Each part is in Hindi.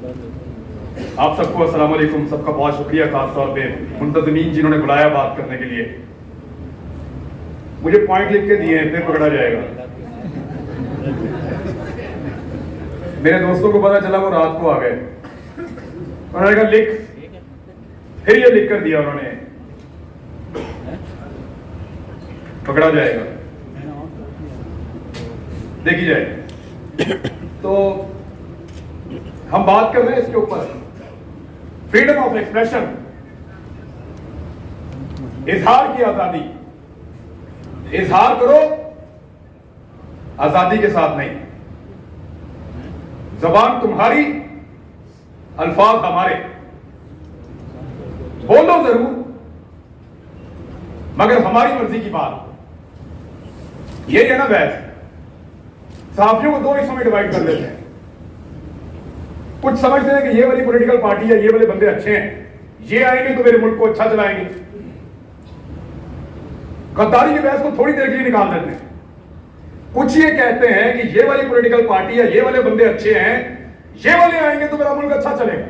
आप सबको अस्सलाम वालेकुम। सबका बहुत शुक्रिया, खास तौर पे मुंतज़मीन जिन्होंने बुलाया बात करने के लिए। मुझे पॉइंट लिख के दिए हैं, फिर पकड़ा जाएगा। मेरे दोस्तों को पता चला, वो रात को आ गए, उन्होंने कहा लिख, फिर ये लिख कर दिया उन्होंने, पकड़ा जाएगा, देखी जाए। तो हम बात कर रहे हैं इसके ऊपर, फ्रीडम ऑफ एक्सप्रेशन, इजहार की आजादी। इजहार करो, आजादी के साथ नहीं। जबान तुम्हारी, अल्फाज हमारे। बोलो जरूर, मगर हमारी मर्जी की बात। ये है ना बहस। साथियों को दो हिस्सों में डिवाइड कर देते हैं। कुछ समझते हैं कि ये वाली पॉलिटिकल पार्टी है, ये वाले बंदे अच्छे हैं, ये आएंगे तो मेरे मुल्क को अच्छा चलाएंगे। गद्दारी की बहस को थोड़ी देर के लिए निकाल देते हैं। कुछ ये कहते हैं कि ये वाली पॉलिटिकल पार्टी है, ये वाले बंदे अच्छे हैं, ये वाले आएंगे तो मेरा मुल्क अच्छा चलेगा।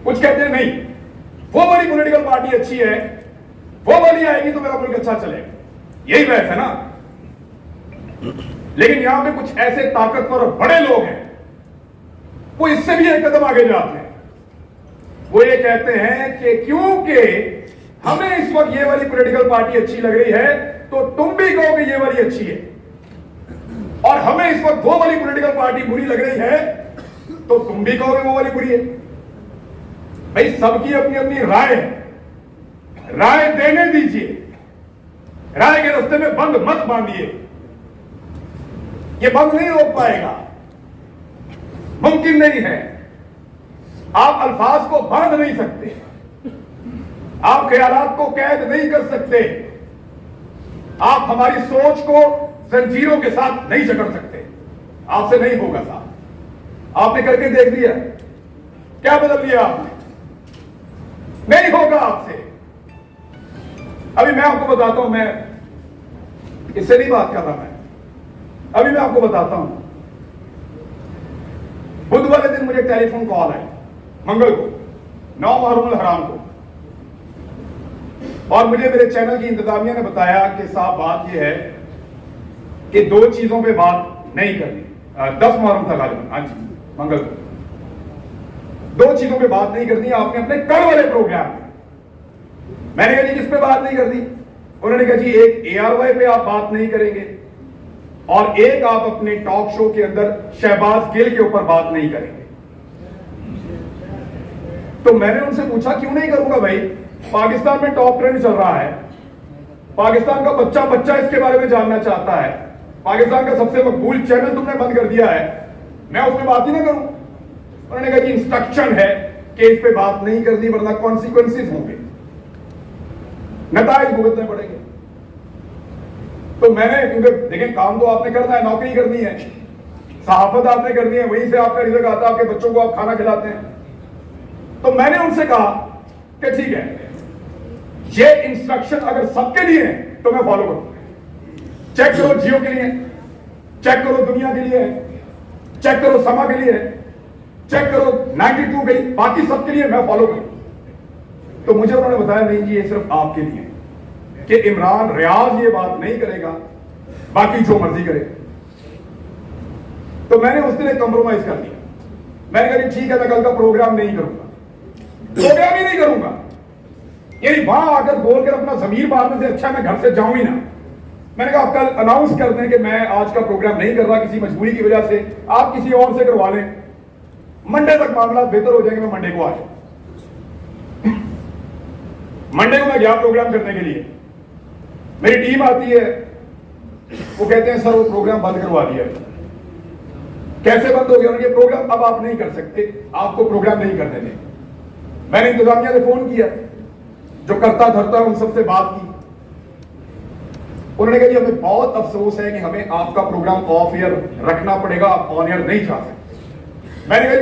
कुछ कहते हैं नहीं, वो वाली पॉलिटिकल पार्टी अच्छी है, वो वाली आएगी तो मेरा मुल्क अच्छा चलेगा। यही बहस है ना। लेकिन यहां पे कुछ ऐसे ताकतवर और बड़े लोग हैं, वो इससे भी एक कदम आगे जाते हैं। वो ये कहते हैं कि क्योंकि हमें इस वक्त ये वाली पॉलिटिकल पार्टी अच्छी लग रही है, तो तुम भी कहोगे ये वाली अच्छी है, और हमें इस वक्त वो वाली पॉलिटिकल पार्टी बुरी लग रही है, तो तुम भी कहोगे वो वाली बुरी है। भाई, सबकी अपनी अपनी राय है, राय देने दीजिए, राय के रास्ते में बंद मत बांधिए। ये बंद नहीं रोक पाएगा, मुमकिन नहीं है। आप अल्फाज को बांध नहीं सकते, आप ख्यालात को कैद नहीं कर सकते, आप हमारी सोच को जंजीरों के साथ नहीं जकड़ सकते। आपसे नहीं होगा साहब। आपने करके देख लिया, क्या बदल लिया आपने? नहीं होगा आपसे। अभी मैं आपको बताता हूं, मैं इससे नहीं बात कर रहा, मैं अभी मैं आपको बताता हूं। बुध वाले दिन मुझे टेलीफोन कॉल आई, मंगल को, 9 मुहर्रम हराम को, और मुझे मेरे चैनल की इंतजामिया ने बताया कि साहब बात यह है कि 2 चीजों पे बात नहीं करनी। 10 मुहर्रम था गालिबन, हाँ जी, मंगल को 2 चीजों पे बात नहीं करनी आपने अपने कल वाले प्रोग्राम में। मैंने कहा जी किस पे बात नहीं करनी? उन्होंने कहा जी एक ARY पे आप बात नहीं करेंगे, और एक आप अपने टॉक शो के अंदर शहबाज गिल के ऊपर बात नहीं करेंगे। तो मैंने उनसे पूछा क्यों नहीं करूंगा भाई, पाकिस्तान में टॉप ट्रेंड चल रहा है, पाकिस्तान का बच्चा बच्चा इसके बारे में जानना चाहता है, पाकिस्तान का सबसे मकबूल चैनल तुमने बंद कर दिया है, मैं उस पर बात ही ना करूं? उन्होंने कहा कि इंस्ट्रक्शन है कि इस पे बात नहीं करनी, वरना कॉन्सिक्वेंसेस होंगे, नताइज भुगतने पड़ेंगे। तो मैंने, क्योंकि देखें काम तो आपने करना है, नौकरी करनी है, सहाफत आपने करनी है, वहीं से आपका रिज़्क आता है, आपके बच्चों को आप खाना खिलाते हैं। तो मैंने उनसे कहा कि ठीक है, ये इंस्ट्रक्शन अगर सबके लिए है तो मैं फॉलो करूंगा। चेक करो जियो के लिए, चेक करो दुनिया के लिए, चेक करो समा के लिए, चेक करो 92 के लिए, बाकी सबके लिए मैं फॉलो करूं। तो मुझे उन्होंने बताया नहीं जी ये सिर्फ आपके लिए कि इमरान रियाज ये बात नहीं करेगा, बाकी जो मर्जी करे। तो मैंने उस दिन एक कंप्रोमाइज कर दिया। मैंने कहा ठीक है, मैं कल का प्रोग्राम नहीं करूंगा, प्रोग्राम ही नहीं करूंगा। यानी वहां आकर बोलकर अपना जमीर मारने से अच्छा मैं घर से जाऊं ही ना। मैंने कहा आप कल अनाउंस कर दें कि मैं आज का प्रोग्राम नहीं कर रहा किसी मजबूरी की वजह से, आप किसी और से करवा लें, मंडे तक मामला बेहतर हो जाएंगे, मैं मंडे को आ जाऊं। मंडे को मैं गया प्रोग्राम करने के लिए, मेरी टीम आती है, वो कहते हैं सर वो प्रोग्राम बंद करवा दिया। कैसे बंद हो गया? उनके प्रोग्राम अब आप नहीं कर सकते, आपको प्रोग्राम नहीं करने दें। मैंने इंतजामिया से फोन किया, जो करता धरता उन सबसे बात की। उन्होंने कहा जी हमें बहुत अफसोस है कि हमें आपका प्रोग्राम ऑफ एयर रखना पड़ेगा, आप ऑन एयर नहीं जा सकते। मैंने कहा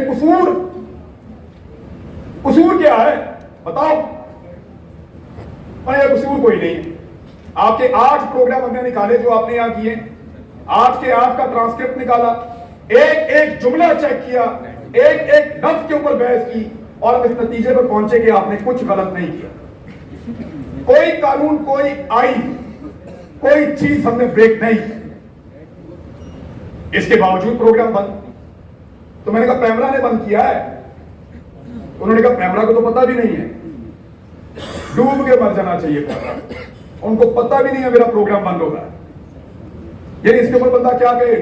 कसूर क्या है बताओ? मैंने कसूर कोई नहीं है, आपके 8 प्रोग्राम हमने निकाले जो आपने यहां किए, 8 के 8 का ट्रांसक्रिप्ट निकाला, एक एक जुमला चेक किया, एक एक लफ्ज के ऊपर बहस की और हम इस नतीजे पर पहुंचे कि आपने कुछ गलत नहीं किया। कोई कानून, कोई आइन, कोई चीज हमने ब्रेक नहीं की। इसके बावजूद प्रोग्राम बंद। तो मैंने कहा पैमरा ने बंद किया है। उन्होंने कहा पैमरा को तो पता भी नहीं है, डूब के मर जाना चाहिए पैमरा। उनको पता भी नहीं है मेरा प्रोग्राम बंद होगा। यानी इसके ऊपर बंदा क्या कहे?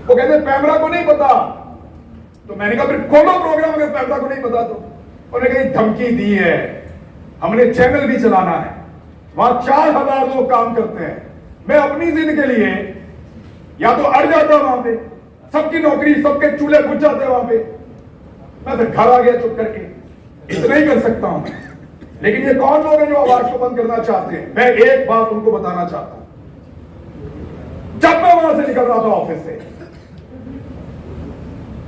वो कहते पैमरा को नहीं पता। तो मैंने कहा फिर खोलो प्रोग्राम अगर पैमरा को नहीं पता तो। उन्होंने कही धमकी दी है, हमने चैनल भी चलाना है, वहां 4000 लोग काम करते हैं। मैं अपनी जिंदगी के लिए या तो अड़ जाता वहां पे, सबकी नौकरी, सबके चूल्हे बुझ जाते वहां पे, मैं फिर घर आ गया चुप करके। इतना ही कर सकता हूं। लेकिन ये कौन लोग हैं जो आवाज को बंद करना चाहते हैं? मैं एक बात उनको बताना चाहता हूं। जब मैं वहां से निकल रहा था ऑफिस से,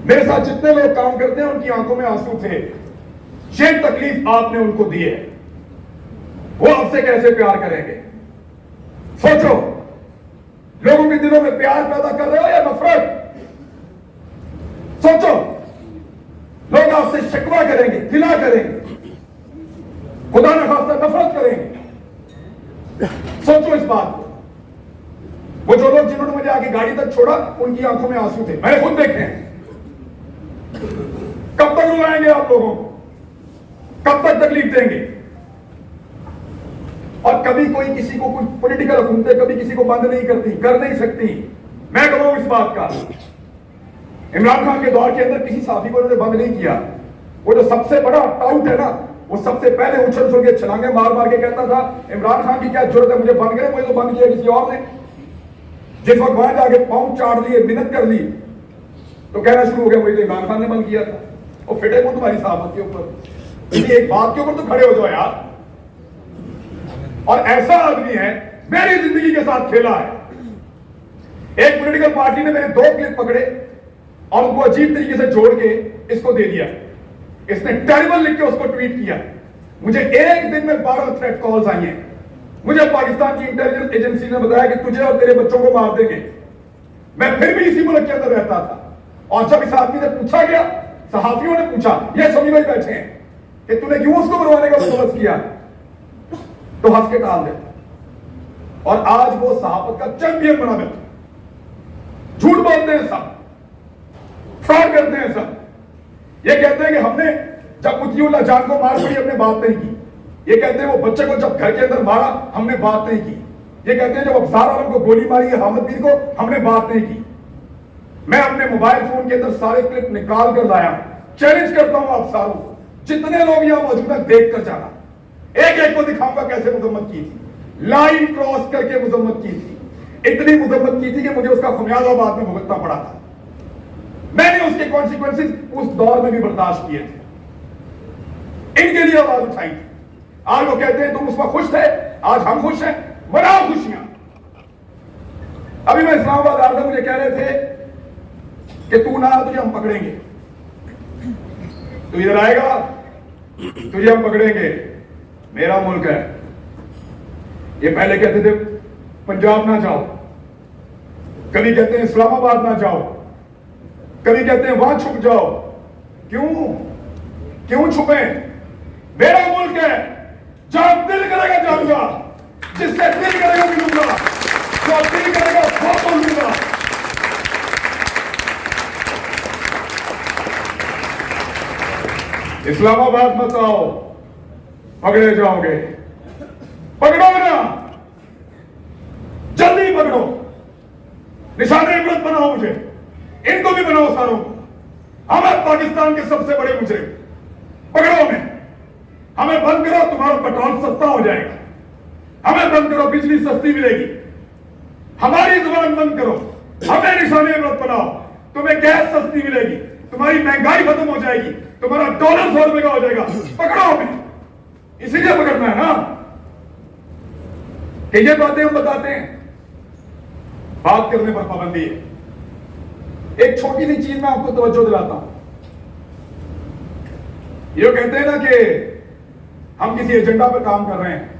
मेरे साथ जितने लोग काम करते हैं उनकी आंखों में आंसू थे। ये तकलीफ आपने उनको दी है, वो आपसे कैसे प्यार करेंगे? सोचो, लोगों के दिलों में प्यार पैदा कर रहे हो या नफरत? सोचो, लोग आपसे शिकवा करेंगे, गिला करेंगे, खुदा न खास्ता नफरत करेंगे। सोचो इस बात को। वो जो लोग जिन्होंने मुझे आगे गाड़ी तक छोड़ा, उनकी आंखों में आंसू थे, मैंने खुद देखे हैं। कब तक रुलाएंगे आप लोगों को? कब तक तकलीफ देंगे? और कभी कोई किसी को कुछ पॉलिटिकल हुकूमतें कभी किसी को बंद नहीं करती, कर नहीं सकती। मैं कहूं इस बात का, इमरान खान के दौर के अंदर किसी साथी को उन्होंने बंद नहीं किया। वो जो सबसे बड़ा टाउट है ना, वो सबसे पहले उछल के छलांगे मार मार के कहता था इमरान खान की क्या जरूरत है मुझे बंद करे, मुझे तो बंद किया किसी और ने। जिस वक्त वहां जाके पांव चाट लिए, मिन्नत कर ली, तो कहना शुरू हो गया मुझे तो इमरान खान ने बंद किया था। और फिटे को तुम्हारी साहबत के ऊपर, एक बात के ऊपर तो खड़े हो जाओ यार। और ऐसा आदमी है, मेरी जिंदगी के साथ खेला है। एक पॉलिटिकल पार्टी ने मेरे 2 क्लिप पकड़े और उनको अजीब तरीके से जोड़ के इसको दे दिया। इसने टेरिबल लिख के उसको ट्वीट किया। मुझे एक दिन में 12 थ्रेट कॉल्स आई हैं। मुझे पाकिस्तान की इंटेलिजेंस एजेंसी ने बताया कि तुझे और तेरे बच्चों को मार देंगे। मैं फिर भी इसी मुल्क के अंदर रहता था। और जब इस आदमी से पूछा गया, सहाफियों ने पूछा, ये सभी भाई बैठे हैं, कि तूने क्यों उसको मरवाने का बंदोबस्त किया, तो हंस के टाल देता। और आज वो सहाफत का चैंपियन बना बैठा। झूठ बोलते हैं सब, फ्रॉड करते हैं सब। ये कहते हैं कि हमने जब मुतीउल्लाह जान को मार पड़ी हमने बात नहीं की। ये कहते हैं वो बच्चे को जब घर के अंदर मारा हमने बात नहीं की। ये कहते हैं जब अफसार आलम को गोली मारी है हामिद मीर को, हमने बात नहीं की। मैं अपने मोबाइल फोन के अंदर सारे क्लिप निकाल कर लाया। चैलेंज करता हूं आप सारों को, जितने लोग यहां मौजूद हैं देख कर जाना, एक एक को दिखाऊंगा कैसे मुजम्मत की थी, लाइन क्रॉस करके मुजम्मत की थी। इतनी मुजम्मत की थी कि मुझे उसका खुमियाजा बाद में भुगतना पड़ा था। मैंने उसके कॉन्सिक्वेंसेस उस दौर में भी बर्दाश्त किए थे, इनके लिए आवाज उठाई थी। आज वो कहते हैं तुम उस वक्त खुश थे, आज हम खुश हैं, मनाओ खुशियां। अभी मैं इस्लामाबाद आ रहा था, मुझे कह रहे थे कि तू ना तुझे हम पकड़ेंगे, तू इधर आएगा तुझे हम पकड़ेंगे, मेरा मुल्क है। ये पहले कहते थे पंजाब ना जाओ, कभी कहते हैं इस्लामाबाद ना जाओ, कभी कहते हैं वहां छुप जाओ। क्यों छुपे? मेरा मुल्क है, जहां दिल करेगा जाऊंगा, जिससे दिल करेगा मिलूंगा, जो दिल करेगा वो बोलूंगा। इस्लामाबाद मत आओ, पकड़े जाओगे। पकड़ो ना, जल्दी पकड़ो, निशाने इबरत बनाओ, मुझे इनको भी बनाओ सारों को। हम पाकिस्तान के सबसे बड़े मुजरिम, पकड़ो हमें, हमें बंद करो, तुम्हारा पेट्रोल सस्ता हो जाएगा। हमें बंद करो, बिजली सस्ती मिलेगी। हमारी जुबान बंद करो, हमें निशाने इबरत बनाओ, तुम्हें गैस सस्ती मिलेगी, तुम्हारी महंगाई खत्म हो जाएगी, तुम्हारा डॉलर 100 रुपए का हो जाएगा। पकड़ो हमें, इसीलिए पकड़ना है ना कि ये बातें हम बताते हैं। बात करने पर पाबंदी है। एक छोटी सी चीज में आपको तवज्जो दिलाता हूं। ये कहते हैं ना कि हम किसी एजेंडा पर काम कर रहे हैं।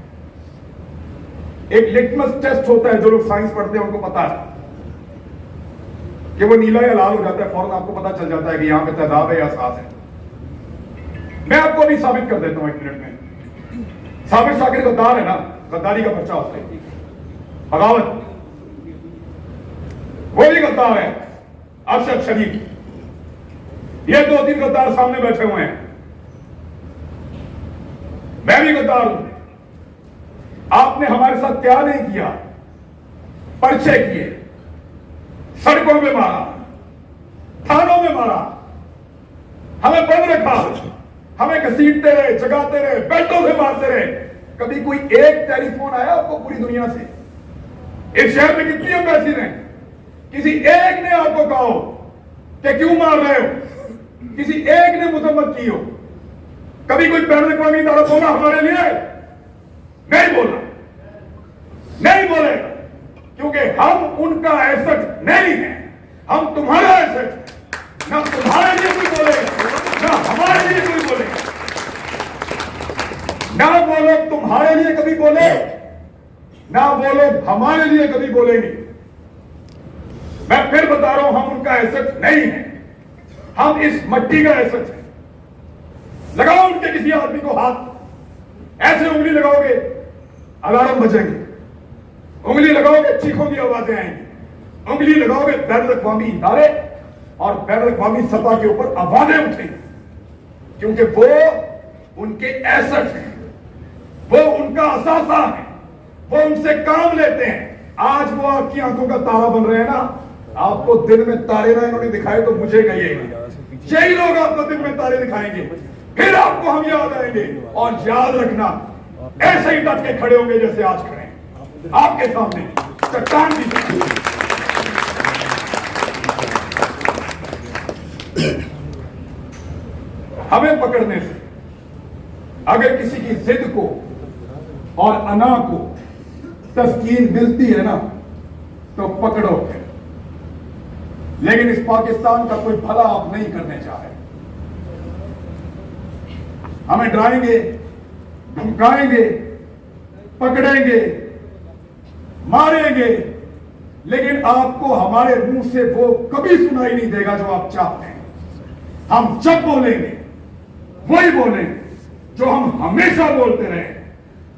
एक लिटमस टेस्ट होता है, जो लोग साइंस पढ़ते हैं उनको पता है। कि वो नीला या लाल हो जाता है, फौरन आपको पता चल जाता है कि यहां पे तेजाब है या साज है। मैं आपको अभी साबित कर देता हूं 1 मिनट में। साबिर शाकिर गद्दार है ना, गद्दारी का पर्चा उससे, बगावत, वो भी गद्दार है, अरशद शरीफ, ये 2-3 गद्दार सामने बैठे हुए हैं। मैं भी गद्दार हूं। आपने हमारे साथ क्या नहीं किया, पर्चे किए, सड़कों में मारा, थानों में मारा, हमें बंद रखा, हमें घसीटते रहे, जगाते रहे, बेल्टों से मारते रहे। कभी कोई एक टेलीफोन आया आपको पूरी दुनिया से? इस शहर में कितनी एम्बेसी हैं, किसी एक ने आपको कहा हो कि क्यों मार रहे हो? किसी एक ने मुजम्मत की हो? कभी कोई बैन अवी इदारा बोला हमारे लिए? नहीं बोला, नहीं बोलेगा, क्योंकि हम उनका एसेट नहीं है, हम तुम्हारा एसेट है। ना तुम्हारे लिए कोई बोलेगा, ना हमारे लिए कोई बोलेगा। ना वो लोग तुम्हारे लिए कभी बोले, ना वो लोग हमारे लिए कभी बोलेंगे। मैं फिर बता रहा हूं, हम उनका एसेट नहीं है, हम इस मट्टी का एसेट है। लगाओ उनके किसी आदमी को हाथ, ऐसे उंगली लगाओगे अलार्म बजेंगे, उंगली लगाओगे चीखों की आवाजें आएंगी, उंगली लगाओगे बैनुल-अक़वामी इदारे और बैनुल-अक़वामी सतह के ऊपर आवाजें उठेंगी, क्योंकि वो उनके एसेट हैं, वो उनका असासा है, वो उनसे काम लेते हैं। आज वो आपकी आंखों का तारा बन रहे हैं ना, आपको दिन में तारे ना इन्होंने दिखाए तो मुझे कहिएगा, यही लोग आपको दिन में तारे दिखाएंगे, फिर आपको हम याद आएंगे। और याद रखना, ऐसे ही डट के खड़े होंगे जैसे आज खड़े हैं आपके सामने चट्टान की तरह। हमें पकड़ने से अगर किसी की जिद को और अना को तस्कीन मिलती है ना, तो पकड़ो फिर। लेकिन इस पाकिस्तान का कोई भला आप नहीं करने चाह रहे। हमें डराएंगे, धमकाएंगे, पकड़ेंगे, मारेंगे, लेकिन आपको हमारे मुंह से वो कभी सुनाई नहीं देगा जो आप चाहते हैं। हम जब बोलेंगे वही बोलेंगे जो हम हमेशा बोलते रहे,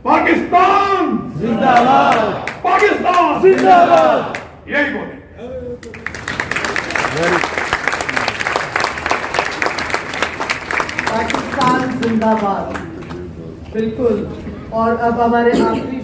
पाकिस्तान जिंदाबाद, पाकिस्तान जिंदाबाद, यही बोलेंगे। पाकिस्तान जिंदाबाद, बिल्कुल। और अब हमारे आखिरी